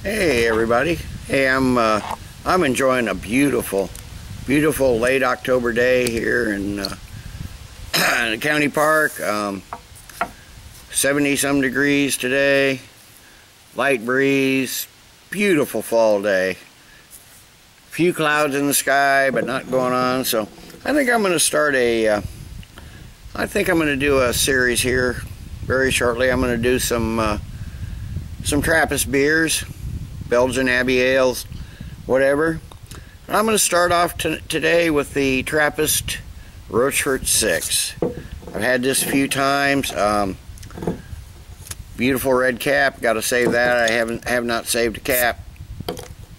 Hey everybody. Hey, I'm enjoying a beautiful late October day here in the county park. 70 some degrees today, light breeze, beautiful fall day. Few clouds in the sky, but not going on. So I think I'm going to start I think I'm going to do a series here very shortly. I'm going to do some Trappist beers, Belgian Abbey ales, whatever. I'm going to start off today with the Trappistes Rochefort 6. I've had this a few times. Beautiful red cap. Got to save that. I have not saved a cap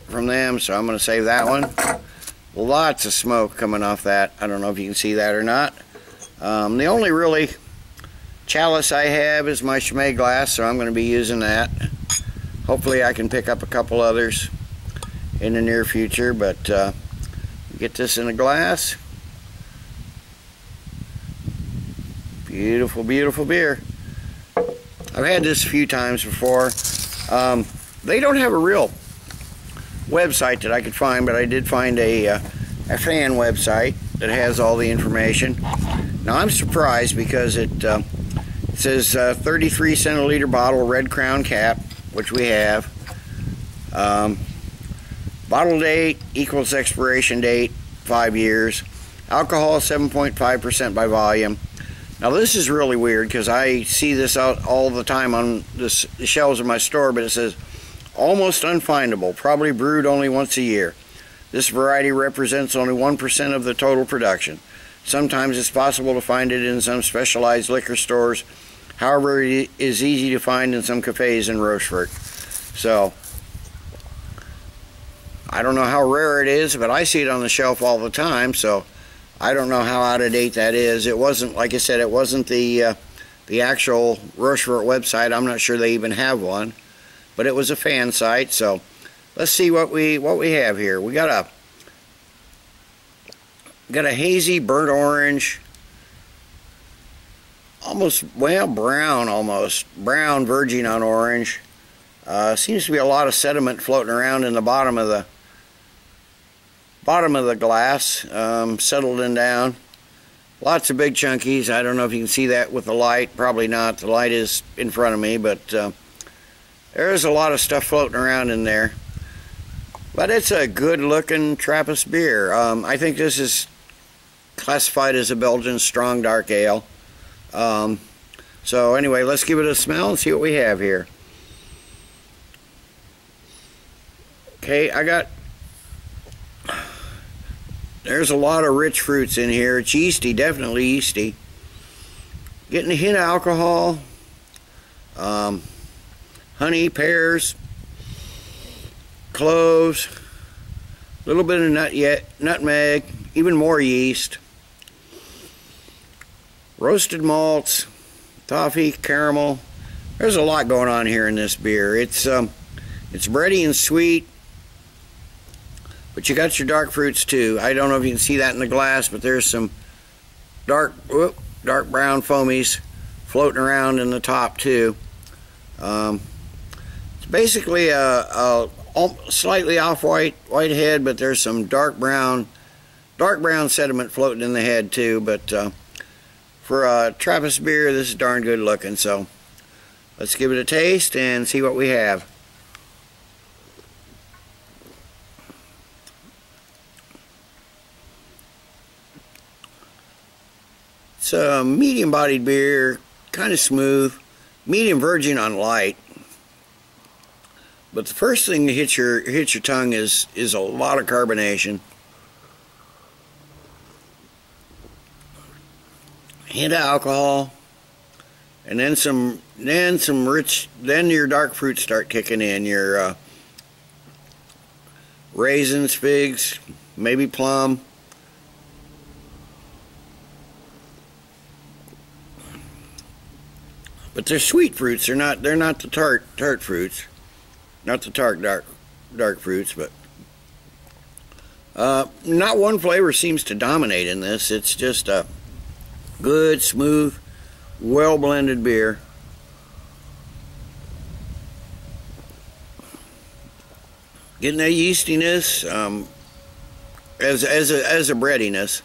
from them, so I'm going to save that one. Lots of smoke coming off that. I don't know if you can see that or not. The only really chalice I have is my Chimay glass, so I'm going to be using that. Hopefully I can pick up a couple others in the near future, but get this in a glass. Beautiful, beautiful beer. I've had this a few times before. They don't have a real website that I could find, but I did find a fan website that has all the information. Now I'm surprised because it says 33 centiliter bottle, red crown cap, which we have. Bottle date equals expiration date, 5 years. Alcohol 7.5% by volume. Now this is really weird because I see this out all the time on the shelves of my store, but it says almost unfindable, probably brewed only once a year. This variety represents only 1% of the total production. Sometimes it's possible to find it in some specialized liquor stores. However, it is easy to find in some cafés in Rochefort. So, I don't know how rare it is, but I see it on the shelf all the time, so I don't know how out of date that is. It wasn't, like I said, it wasn't the actual Rochefort website. I'm not sure they even have one, but it was a fan site. So, let's see what we have here. We got a hazy burnt orange, almost, well, brown almost. Brown verging on orange. Seems to be a lot of sediment floating around in the bottom of the glass, settled in down. Lots of big chunkies. I don't know if you can see that with the light. Probably not. The light is in front of me, but there's a lot of stuff floating around in there. But it's a good-looking Trappist beer. I think this is classified as a Belgian strong dark ale. So anyway, let's give it a smell and see what we have here. Okay, there's a lot of rich fruits in here. It's yeasty, definitely yeasty. Getting a hint of alcohol. Honey, pears, cloves, a little bit of nutmeg, even more yeast. Roasted malts, toffee, caramel. There's a lot going on here in this beer. It's bready and sweet, but you got your dark fruits too. I don't know if you can see that in the glass, but there's some dark brown foamies floating around in the top too. It's basically a slightly off-white head, but there's some dark brown sediment floating in the head too. But for a Trappist beer, this is darn good looking. So let's give it a taste and see what we have. It's a medium-bodied beer, kind of smooth, medium virgin on light. But the first thing that hits your tongue is a lot of carbonation. Hint of alcohol, and then your dark fruits start kicking in. Your raisins, figs, maybe plum. But they're sweet fruits. They're not the tart fruits, not the tart dark fruits. But not one flavor seems to dominate in this. It's just a good, smooth, well blended beer. Getting that yeastiness, as a breadiness.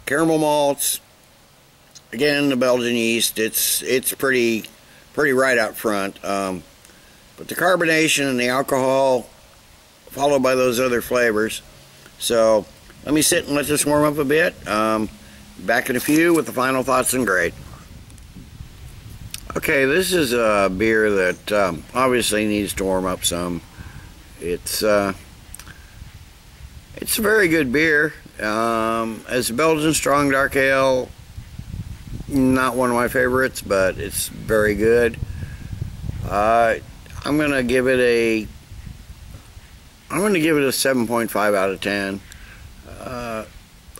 Caramel malts. Again, the Belgian yeast. It's pretty right out front. But the carbonation and the alcohol, followed by those other flavors. So let me sit and let this warm up a bit. Back in a few with the final thoughts and grade. Okay, this is a beer that obviously needs to warm up some. It's a very good beer. As a Belgian strong dark ale, not one of my favorites, but it's very good. I'm gonna give it a 7.5 out of 10.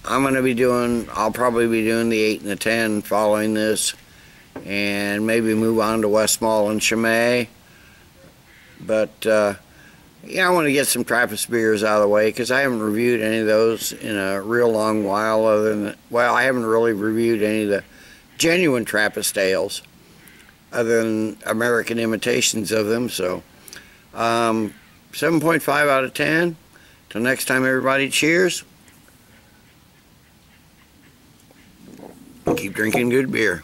I'll probably be doing the 8 and the 10 following this, and maybe move on to Westmalle and Chimay. But yeah, I want to get some Trappist beers out of the way, because I haven't reviewed any of those in a real long while. I haven't really reviewed any of the genuine Trappist ales, other than American imitations of them. So 7.5 out of 10. Till next time, everybody, cheers. Keep drinking good beer.